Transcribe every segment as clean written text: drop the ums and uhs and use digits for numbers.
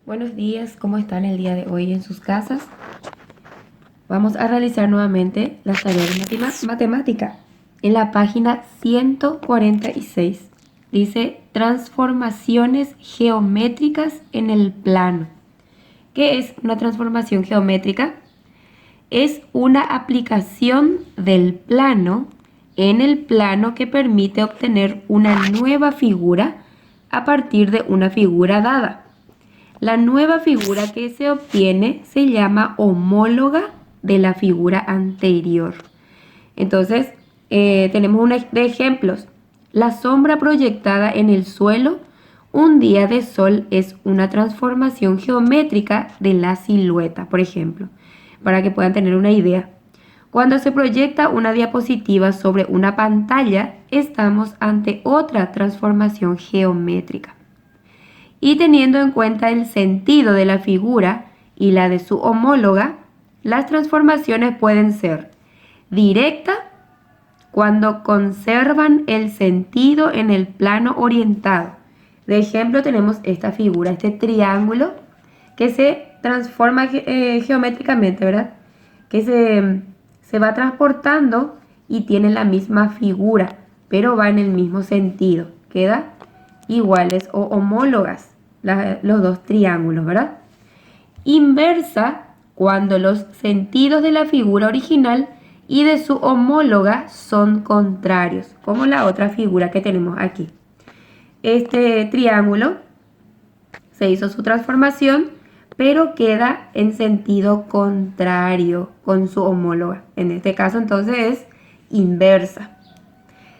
Buenos días, ¿cómo están el día de hoy en sus casas? Vamos a realizar nuevamente las tareas de matemática. En la página 146 dice transformaciones geométricas en el plano. ¿Qué es una transformación geométrica? Es una aplicación del plano en el plano que permite obtener una nueva figura a partir de una figura dada. La nueva figura que se obtiene se llama homóloga de la figura anterior. Entonces, tenemos unos ejemplos. La sombra proyectada en el suelo un día de sol es una transformación geométrica de la silueta, por ejemplo, para que puedan tener una idea. Cuando se proyecta una diapositiva sobre una pantalla, estamos ante otra transformación geométrica. Y teniendo en cuenta el sentido de la figura y la de su homóloga, las transformaciones pueden ser directa cuando conservan el sentido en el plano orientado. De ejemplo tenemos esta figura, este triángulo que se transforma geométricamente, ¿verdad? Que se va transportando y tiene la misma figura, pero va en el mismo sentido. Queda iguales o homólogas los dos triángulos, ¿verdad? Inversa cuando los sentidos de la figura original y de su homóloga son contrarios, como la otra figura que tenemos aquí. Este triángulo se hizo su transformación, pero queda en sentido contrario con su homóloga. En este caso entonces es inversa.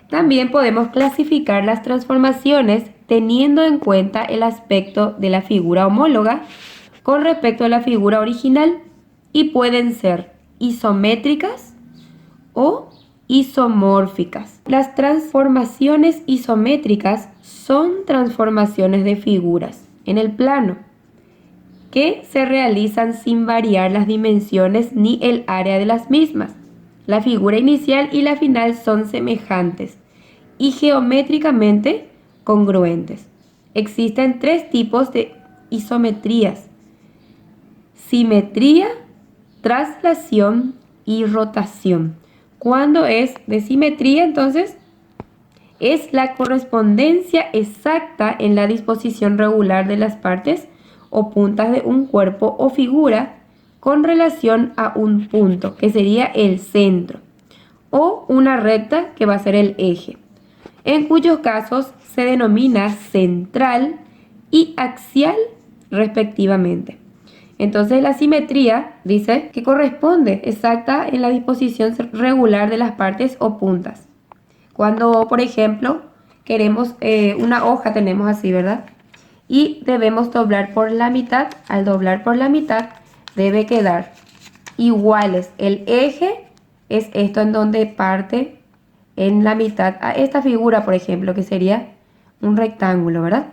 También podemos clasificar las transformaciones teniendo en cuenta el aspecto de la figura homóloga con respecto a la figura original y pueden ser isométricas o isomórficas. Las transformaciones isométricas son transformaciones de figuras en el plano que se realizan sin variar las dimensiones ni el área de las mismas. La figura inicial y la final son semejantes y geométricamente congruentes. Existen tres tipos de isometrías: simetría, traslación y rotación. Cuando es de simetría, entonces, es la correspondencia exacta en la disposición regular de las partes o puntas de un cuerpo o figura con relación a un punto, que sería el centro, o una recta, que va a ser el eje, en cuyos casos se denomina central y axial respectivamente. Entonces la simetría dice que corresponde exacta en la disposición regular de las partes o puntas. Cuando, por ejemplo, queremos una hoja, tenemos así, ¿verdad? Y debemos doblar por la mitad. Al doblar por la mitad debe quedar iguales. El eje es esto en donde parte en la mitad a esta figura, por ejemplo, que sería un rectángulo, ¿verdad?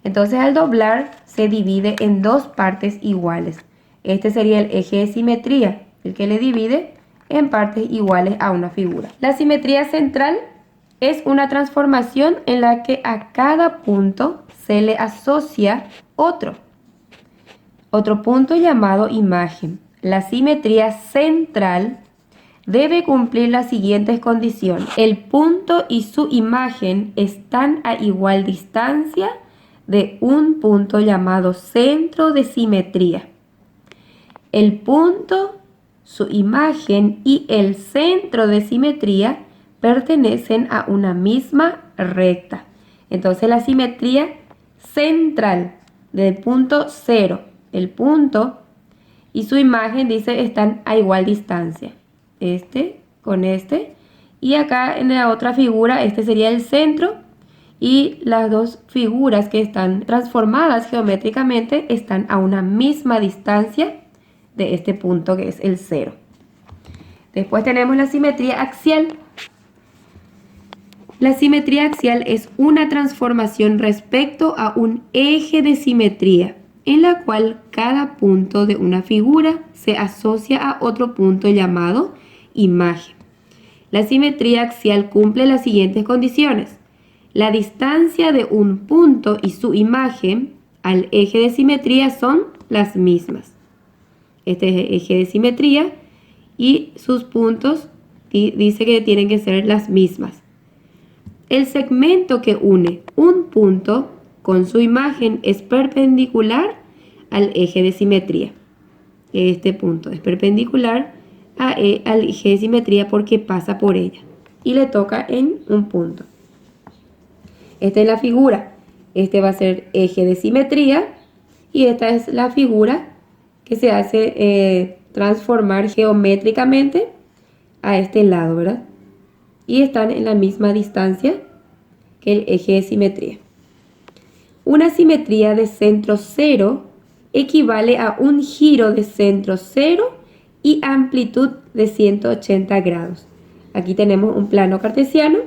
Entonces al doblar se divide en dos partes iguales. Este sería el eje de simetría, el que le divide en partes iguales a una figura. La simetría central es una transformación en la que a cada punto se le asocia otro punto llamado imagen. La simetría central debe cumplir las siguientes condiciones. El punto y su imagen están a igual distancia de un punto llamado centro de simetría. El punto, su imagen y el centro de simetría pertenecen a una misma recta. Entonces la simetría central del punto 0, el punto y su imagen, dice, están a igual distancia. Este con este. Y acá en la otra figura, este sería el centro. Y las dos figuras que están transformadas geométricamente están a una misma distancia de este punto que es el 0. Después tenemos la simetría axial. La simetría axial es una transformación respecto a un eje de simetría, en la cual cada punto de una figura se asocia a otro punto llamado imagen. La simetría axial cumple las siguientes condiciones. La distancia de un punto y su imagen al eje de simetría son las mismas. Este es el eje de simetría y sus puntos dice que tienen que ser las mismas. El segmento que une un punto con su imagen es perpendicular al eje de simetría. Este punto es perpendicular al eje de simetría porque pasa por ella y le toca en un punto. Esta es la figura. Este va a ser eje de simetría y esta es la figura que se hace transformar geométricamente a este lado, ¿verdad? Y están en la misma distancia que el eje de simetría. Una simetría de centro cero equivale a un giro de centro cero y amplitud de 180 grados. Aquí tenemos un plano cartesiano,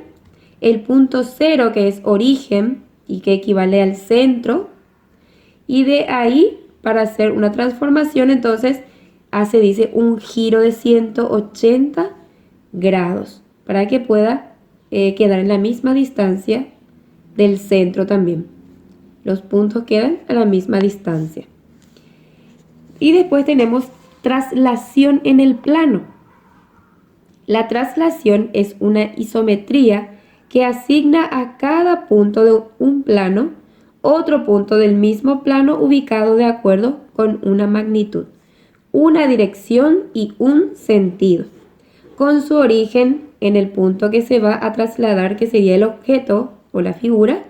el punto cero que es origen y que equivale al centro, y de ahí para hacer una transformación entonces dice un giro de 180 grados para que pueda quedar en la misma distancia del centro también. Los puntos quedan a la misma distancia. Y después tenemos traslación en el plano. La traslación es una isometría que asigna a cada punto de un plano otro punto del mismo plano ubicado de acuerdo con una magnitud, una dirección y un sentido, con su origen en el punto que se va a trasladar, que sería el objeto o la figura,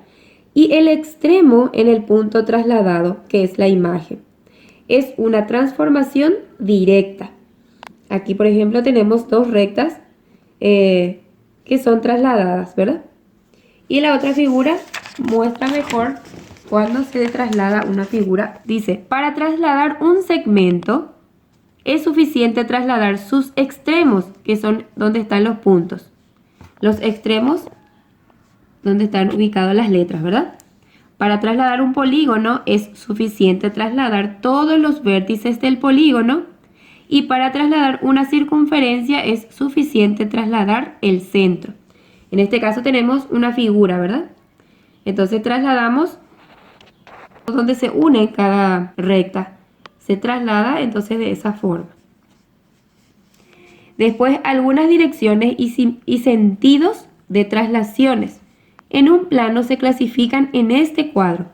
y el extremo en el punto trasladado, que es la imagen. Es una transformación directa. Aquí, por ejemplo, tenemos dos rectas que son trasladadas, ¿verdad? Y la otra figura muestra mejor cuando se traslada una figura. Dice, para trasladar un segmento es suficiente trasladar sus extremos, que son donde están los puntos. Los extremos donde están ubicadas las letras, ¿verdad? Para trasladar un polígono es suficiente trasladar todos los vértices del polígono, y para trasladar una circunferencia es suficiente trasladar el centro. En este caso tenemos una figura, ¿verdad? Entonces trasladamos donde se une cada recta. Se traslada entonces de esa forma. Después algunas direcciones y sentidos de traslaciones en un plano se clasifican en este cuadro.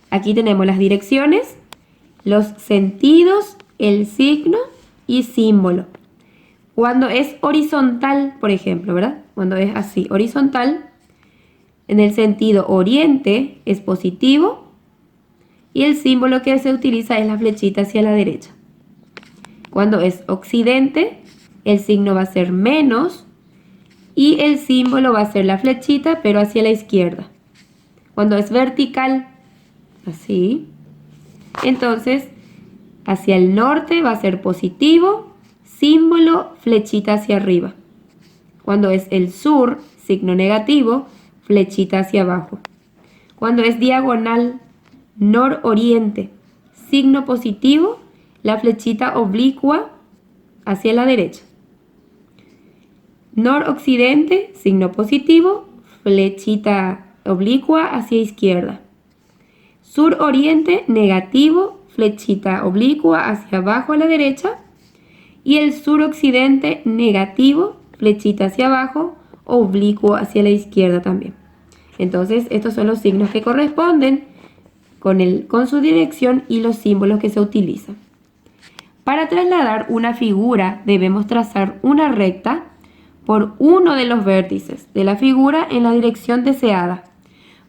Aquí tenemos las direcciones, los sentidos, el signo y símbolo. Cuando es horizontal, por ejemplo, ¿verdad? Cuando es así, horizontal, en el sentido oriente es positivo y el símbolo que se utiliza es la flechita hacia la derecha. Cuando es occidente, el signo va a ser menos y el símbolo va a ser la flechita, pero hacia la izquierda. Cuando es vertical, así, entonces hacia el norte va a ser positivo, símbolo, flechita hacia arriba. Cuando es el sur, signo negativo, flechita hacia abajo. Cuando es diagonal, nororiente, signo positivo, la flechita oblicua hacia la derecha. Noroccidente, signo positivo, flechita oblicua hacia izquierda. Suroriente, negativo, flechita oblicua hacia abajo a la derecha. Y el suroccidente, negativo, flechita hacia abajo, oblicuo hacia la izquierda también. Entonces, estos son los signos que corresponden con su dirección y los símbolos que se utilizan. Para trasladar una figura, debemos trazar una recta por uno de los vértices de la figura en la dirección deseada.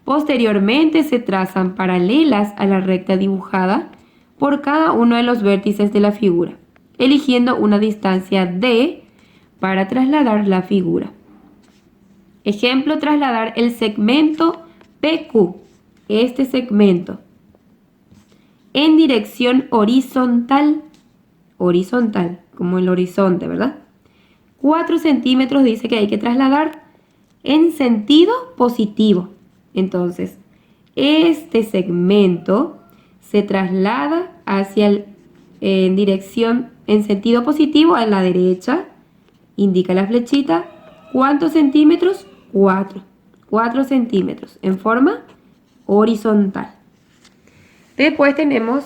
Posteriormente se trazan paralelas a la recta dibujada por cada uno de los vértices de la figura, eligiendo una distancia D para trasladar la figura. Ejemplo, trasladar el segmento PQ, este segmento, en dirección horizontal, como el horizonte, ¿verdad? 4 centímetros dice que hay que trasladar en sentido positivo. Entonces, este segmento se traslada en dirección, en sentido positivo a la derecha, indica la flechita. ¿Cuántos centímetros? 4 centímetros en forma horizontal. Después tenemos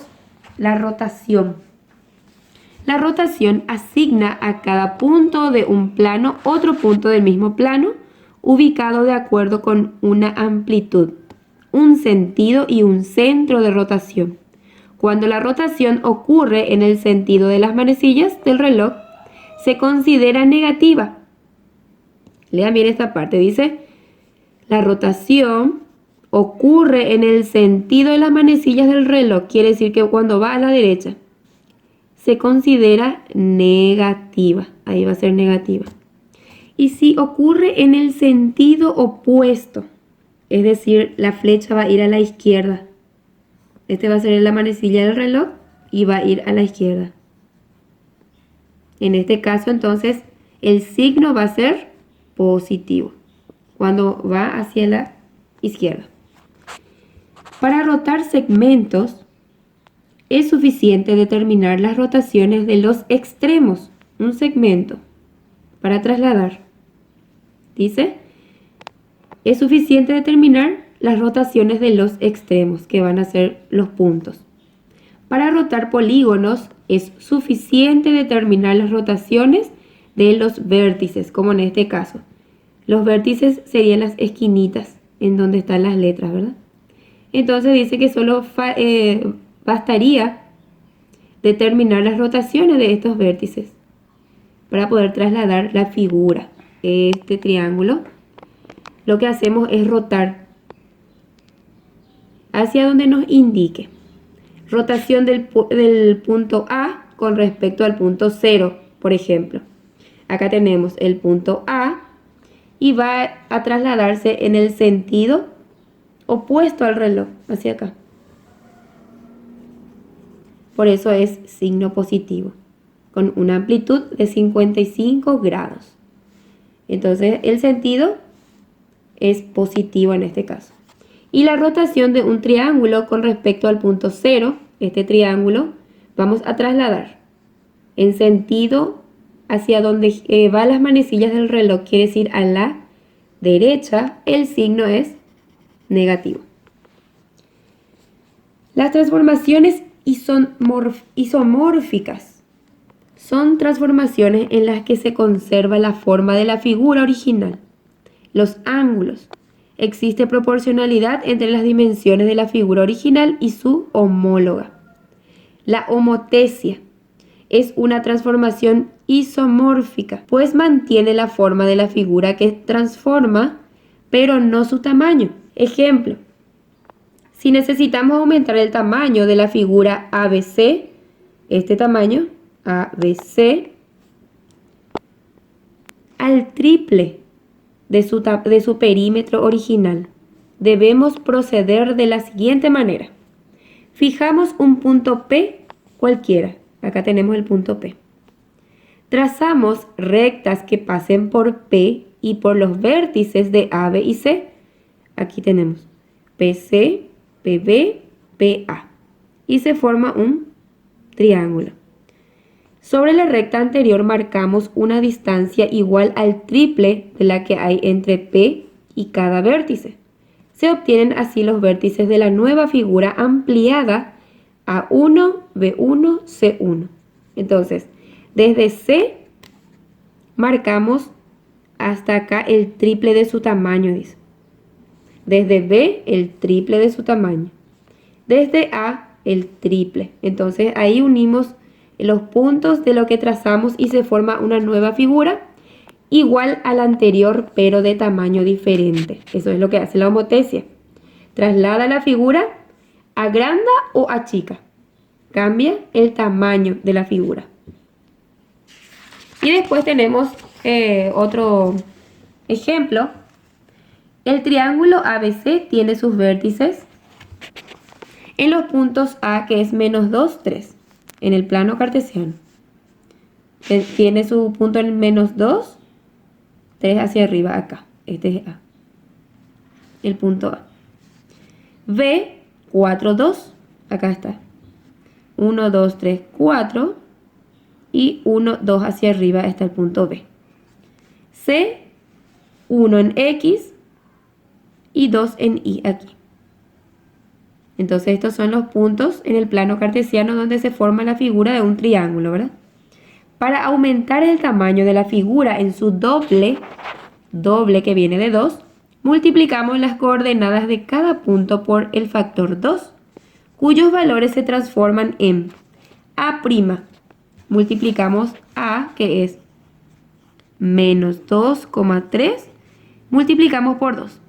la rotación. La rotación asigna a cada punto de un plano otro punto del mismo plano, ubicado de acuerdo con una amplitud, un sentido y un centro de rotación. Cuando la rotación ocurre en el sentido de las manecillas del reloj, se considera negativa. Lean bien esta parte, dice, la rotación ocurre en el sentido de las manecillas del reloj, quiere decir que cuando va a la derecha, se considera negativa, ahí va a ser negativa. Y si ocurre en el sentido opuesto, es decir, la flecha va a ir a la izquierda, este va a ser la manecilla del reloj y va a ir a la izquierda. En este caso, entonces, el signo va a ser positivo cuando va hacia la izquierda. Para rotar segmentos, es suficiente determinar las rotaciones de los extremos, un segmento, para trasladar. Dice, es suficiente determinar las rotaciones de los extremos, que van a ser los puntos. Para rotar polígonos, es suficiente determinar las rotaciones de los vértices, como en este caso. Los vértices serían las esquinitas en donde están las letras, ¿verdad? Entonces dice que solo bastaría determinar las rotaciones de estos vértices para poder trasladar la figura. Este triángulo, lo que hacemos es rotar hacia donde nos indique. Rotación del punto A con respecto al punto 0, por ejemplo. Acá tenemos el punto A y va a trasladarse en el sentido opuesto al reloj, hacia acá. Por eso es signo positivo, con una amplitud de 55 grados. Entonces el sentido es positivo en este caso. Y la rotación de un triángulo con respecto al punto 0, este triángulo, vamos a trasladar en sentido hacia donde van las manecillas del reloj, quiere decir a la derecha, el signo es negativo. Las transformaciones isomórficas son transformaciones en las que se conserva la forma de la figura original. Los ángulos. Existe proporcionalidad entre las dimensiones de la figura original y su homóloga. La homotesia es una transformación isomórfica, pues mantiene la forma de la figura que transforma, pero no su tamaño. Ejemplo, si necesitamos aumentar el tamaño de la figura ABC, este tamaño, ABC, al triple de su perímetro original, debemos proceder de la siguiente manera. Fijamos un punto P cualquiera. Acá tenemos el punto P. Trazamos rectas que pasen por P y por los vértices de A, B y C. Aquí tenemos PC, PB, PA. Y se forma un triángulo. Sobre la recta anterior marcamos una distancia igual al triple de la que hay entre P y cada vértice. Se obtienen así los vértices de la nueva figura ampliada A1, B1, C1. Entonces, desde C marcamos hasta acá el triple de su tamaño, dice. Desde B, el triple de su tamaño. Desde A, el triple. Entonces, ahí unimos los puntos de lo que trazamos y se forma una nueva figura igual a la anterior, pero de tamaño diferente. Eso es lo que hace la homotesia. Traslada la figura, agranda o achica. Cambia el tamaño de la figura. Y después tenemos otro ejemplo. El triángulo ABC tiene sus vértices en los puntos A, que es -2, 3, en el plano cartesiano. Tiene su punto en -2, 3 hacia arriba, acá. Este es A. El punto A. B, 4, 2. Acá está. 1, 2, 3, 4. Y 1, 2 hacia arriba está el punto B. C, 1 en X y 2 en Y aquí. Entonces estos son los puntos en el plano cartesiano donde se forma la figura de un triángulo, ¿verdad? Para aumentar el tamaño de la figura en su doble que viene de 2, multiplicamos las coordenadas de cada punto por el factor 2, cuyos valores se transforman en A'. Multiplicamos A, que es menos 2,3, multiplicamos por 2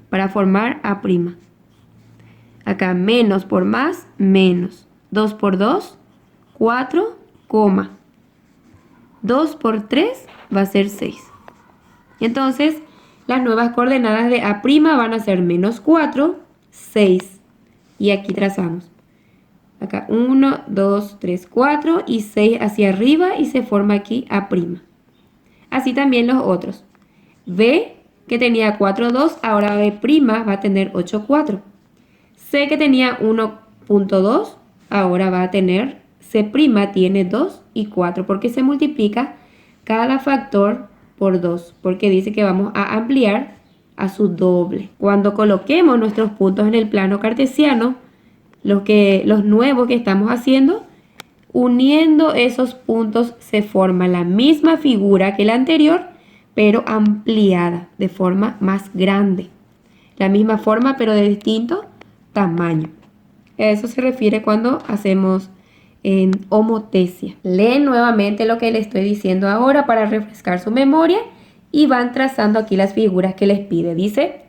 para formar A'. Acá menos por más, menos. 2 por 2, 4, 2 por 3 va a ser 6. Entonces, las nuevas coordenadas de A' van a ser menos 4, 6. Y aquí trazamos. Acá 1, 2, 3, 4 y 6 hacia arriba y se forma aquí A'. Así también los otros. B, que tenía 4, 2, ahora B' va a tener 8, 4. C, que tenía 1,2, ahora va a tener, C' tiene 2 y 4, porque se multiplica cada factor por 2, porque dice que vamos a ampliar a su doble. Cuando coloquemos nuestros puntos en el plano cartesiano, los nuevos que estamos haciendo, uniendo esos puntos se forma la misma figura que la anterior, pero ampliada, de forma más grande. La misma forma, pero de distinto tamaño. A eso se refiere cuando hacemos en homotesia. Leen nuevamente lo que les estoy diciendo ahora para refrescar su memoria y van trazando aquí las figuras que les pide. Dice,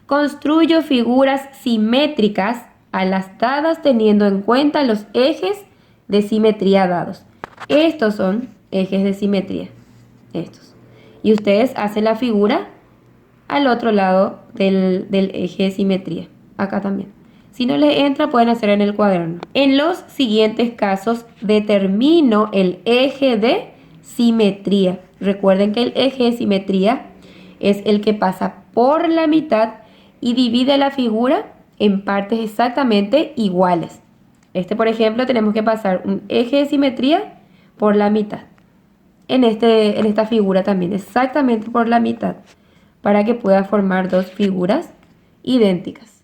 construyo figuras simétricas a las dadas teniendo en cuenta los ejes de simetría dados. Estos son ejes de simetría. Estos. Y ustedes hacen la figura al otro lado del eje de simetría. Acá también. Si no les entra, pueden hacer en el cuaderno. En los siguientes casos, determino el eje de simetría. Recuerden que el eje de simetría es el que pasa por la mitad y divide la figura en partes exactamente iguales. Por ejemplo, tenemos que pasar un eje de simetría por la mitad. En esta figura también, exactamente por la mitad, para que pueda formar dos figuras idénticas.